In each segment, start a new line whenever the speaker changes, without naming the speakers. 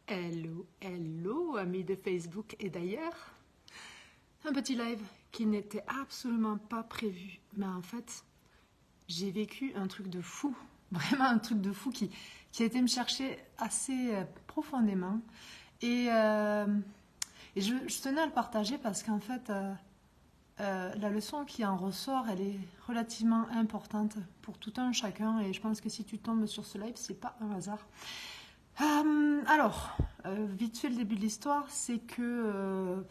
Hello, hello, amis de Facebook et d'ailleurs. Un petit live qui n'était absolument pas prévu. Mais en fait, j'ai vécu un truc de fou. Vraiment un truc de fou qui a été me chercher assez profondément. Et, euh, et je tenais à le partager parce qu'en fait, la leçon qui en ressort, elle est relativement importante pour tout un chacun. Et je pense que si tu tombes sur ce live, c'est pas un hasard. Vite fait le début de l'histoire, c'est que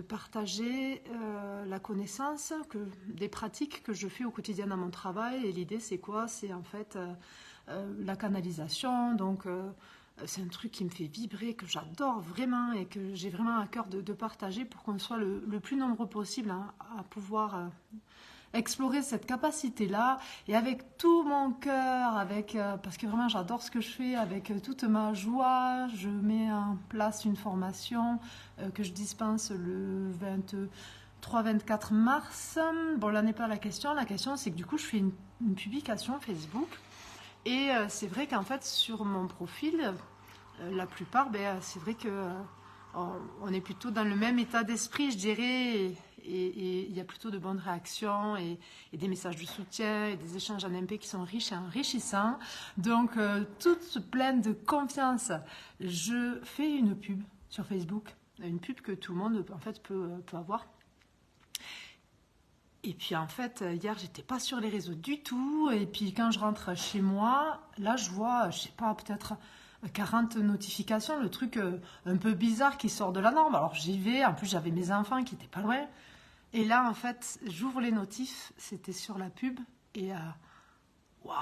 partager la connaissance des pratiques que je fais au quotidien dans mon travail. Et l'idée, c'est quoi? C'est en fait la canalisation. Donc, c'est un truc qui me fait vibrer, que j'adore vraiment et que j'ai vraiment à cœur de partager pour qu'on soit le plus nombreux possible hein, à pouvoir explorer cette capacité-là et avec tout mon cœur, parce que vraiment j'adore ce que je fais, avec toute ma joie, je mets en place une formation que je dispense le 23-24 mars. Bon, là n'est pas la question c'est que du coup je fais une publication Facebook et c'est vrai qu'en fait sur mon profil, la plupart, c'est vrai que on est plutôt dans le même état d'esprit, je dirais, et il y a plutôt de bonnes réactions et des messages de soutien et des échanges en MP qui sont riches et enrichissants. Donc, toute pleine de confiance, je fais une pub sur Facebook, une pub que tout le monde en fait peut avoir. Et puis en fait, hier, j'étais pas sur les réseaux du tout. Et puis quand je rentre chez moi, là, je vois, je sais pas, peut-être 40 notifications, le truc un peu bizarre qui sort de la norme. Alors j'y vais, en plus j'avais mes enfants qui étaient pas loin. Et là, en fait, j'ouvre les notifs, c'était sur la pub. Et waouh,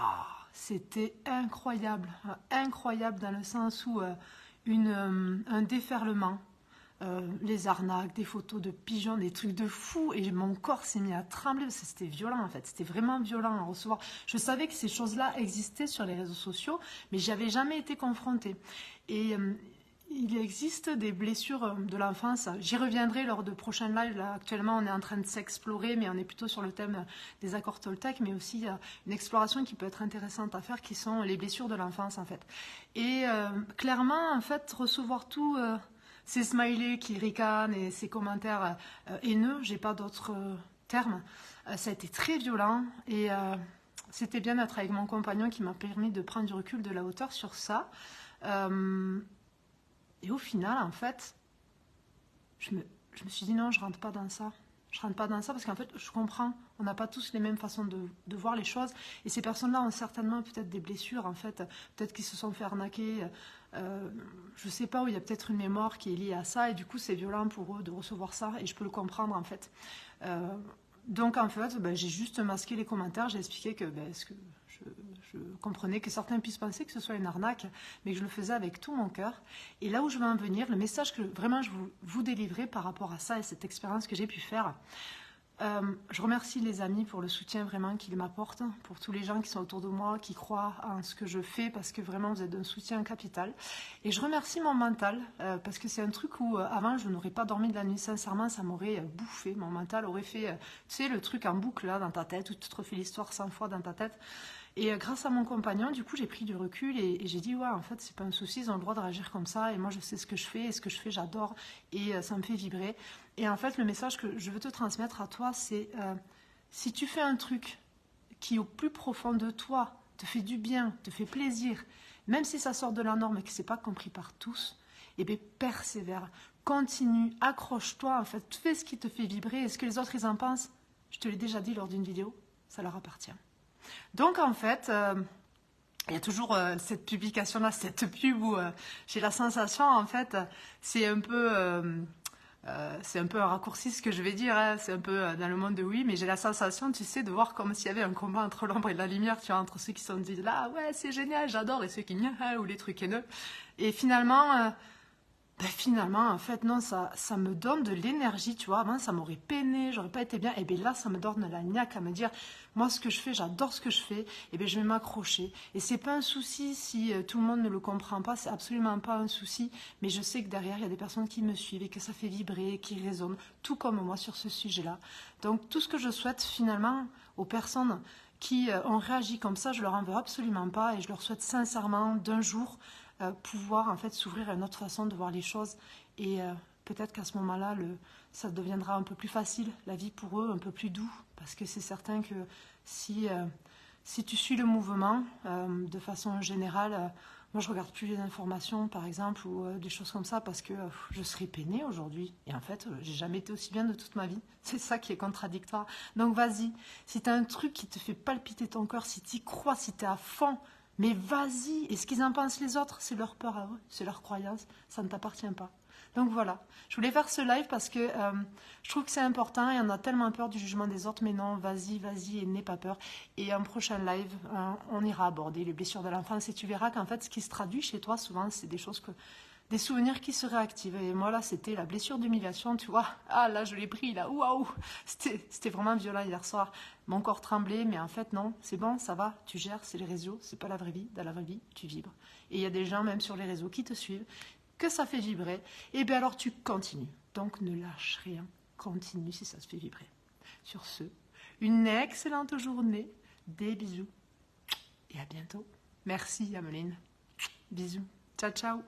c'était incroyable. Incroyable dans le sens où un déferlement. Les arnaques, des photos de pigeons, des trucs de fou et mon corps s'est mis à trembler parce que c'était violent en fait, c'était vraiment violent à recevoir. Je savais que ces choses-là existaient sur les réseaux sociaux, mais j'avais jamais été confrontée. Et il existe des blessures de l'enfance. J'y reviendrai lors de prochains lives. Là, actuellement, on est en train de s'explorer, mais on est plutôt sur le thème des accords Toltec, mais aussi une exploration qui peut être intéressante à faire, qui sont les blessures de l'enfance en fait. Et clairement, en fait, recevoir tout. Ces smileys qui ricanent et ces commentaires haineux, j'ai pas d'autres termes. Ça a été très violent et c'était bien d'être avec mon compagnon qui m'a permis de prendre du recul, de la hauteur sur ça. Et au final, en fait, je me suis dit non, je rentre pas dans ça. Je rentre pas dans ça parce qu'en fait, je comprends. On n'a pas tous les mêmes façons de voir les choses. Et ces personnes-là ont certainement peut-être des blessures, en fait. Peut-être qu'ils se sont fait arnaquer. Je sais pas, où il y a peut-être une mémoire qui est liée à ça. Et du coup, c'est violent pour eux de recevoir ça. Et je peux le comprendre, en fait. Donc, en fait, j'ai juste masqué les commentaires. J'ai expliqué que, je comprenais que certains puissent penser que ce soit une arnaque, mais que je le faisais avec tout mon cœur. Et là où je veux en venir, le message que vraiment je vous délivrer par rapport à ça et cette expérience que j'ai pu faire, je remercie les amis pour le soutien vraiment qu'ils m'apportent, pour tous les gens qui sont autour de moi, qui croient en ce que je fais, parce que vraiment vous êtes d'un soutien capital. Et je remercie mon mental, parce que c'est un truc où avant je n'aurais pas dormi de la nuit, sincèrement ça m'aurait bouffé, mon mental aurait fait, tu sais, le truc en boucle là dans ta tête, où tu te refais l'histoire 100 fois dans ta tête. Et grâce à mon compagnon, du coup, j'ai pris du recul et j'ai dit, ouais, en fait, c'est pas un souci, ils ont le droit de réagir comme ça. Et moi, je sais ce que je fais et ce que je fais, j'adore et ça me fait vibrer. Et en fait, le message que je veux te transmettre à toi, c'est si tu fais un truc qui, au plus profond de toi, te fait du bien, te fait plaisir, même si ça sort de la norme et que c'est pas compris par tous, eh bien, persévère, continue, accroche-toi, en fait, fais ce qui te fait vibrer. Et ce que les autres, ils en pensent, je te l'ai déjà dit lors d'une vidéo, ça leur appartient. Donc en fait, il y a toujours cette publication-là, cette pub où j'ai la sensation, en fait, c'est un peu, un raccourci ce que je vais dire, hein, c'est un peu dans le monde de oui, mais j'ai la sensation, tu sais, de voir comme s'il y avait un combat entre l'ombre et la lumière, tu vois, entre ceux qui sont dit là, ouais, c'est génial, j'adore, et ceux qui ou les trucs haineux. Et finalement, en fait, non, ça me donne de l'énergie, tu vois. Avant, ça m'aurait peiné, j'aurais pas été bien. Et bien là, ça me donne la niaque à me dire, moi, ce que je fais, j'adore ce que je fais. Et bien, je vais m'accrocher. Et c'est pas un souci si tout le monde ne le comprend pas, c'est absolument pas un souci. Mais je sais que derrière, il y a des personnes qui me suivent et que ça fait vibrer, qui résonnent, tout comme moi sur ce sujet-là. Donc, tout ce que je souhaite finalement aux personnes qui ont réagi comme ça, je leur en veux absolument pas et je leur souhaite sincèrement d'un jour pouvoir en fait s'ouvrir à une autre façon de voir les choses et peut-être qu'à ce moment-là, ça deviendra un peu plus facile, la vie pour eux, un peu plus doux, parce que c'est certain que si tu suis le mouvement de façon générale, moi je regarde plus les informations par exemple ou des choses comme ça parce que je serais peinée aujourd'hui et en fait j'ai jamais été aussi bien de toute ma vie. C'est ça qui est contradictoire. Donc vas-y, si tu as un truc qui te fait palpiter ton cœur, si tu y crois, si tu es à fond, mais vas-y. Et ce qu'ils en pensent les autres, c'est leur peur à eux, c'est leur croyance, ça ne t'appartient pas. Donc voilà, je voulais faire ce live parce que je trouve que c'est important et on a tellement peur du jugement des autres, mais non, vas-y et n'aie pas peur. Et un prochain live, on ira aborder les blessures de l'enfance et tu verras qu'en fait, ce qui se traduit chez toi, souvent, c'est des souvenirs qui se réactivent. Et moi, là, c'était la blessure d'humiliation, tu vois. Ah, là, je l'ai pris, là, waouh. C'était vraiment violent hier soir. Mon corps tremblait, mais en fait, non, c'est bon, ça va, tu gères, c'est les réseaux, c'est pas la vraie vie. Dans la vraie vie, tu vibres. Et il y a des gens, même sur les réseaux, qui te suivent, que ça fait vibrer, et bien alors tu continues. Donc ne lâche rien, continue si ça se fait vibrer. Sur ce, une excellente journée, des bisous, et à bientôt. Merci Ameline. Bisous, ciao ciao.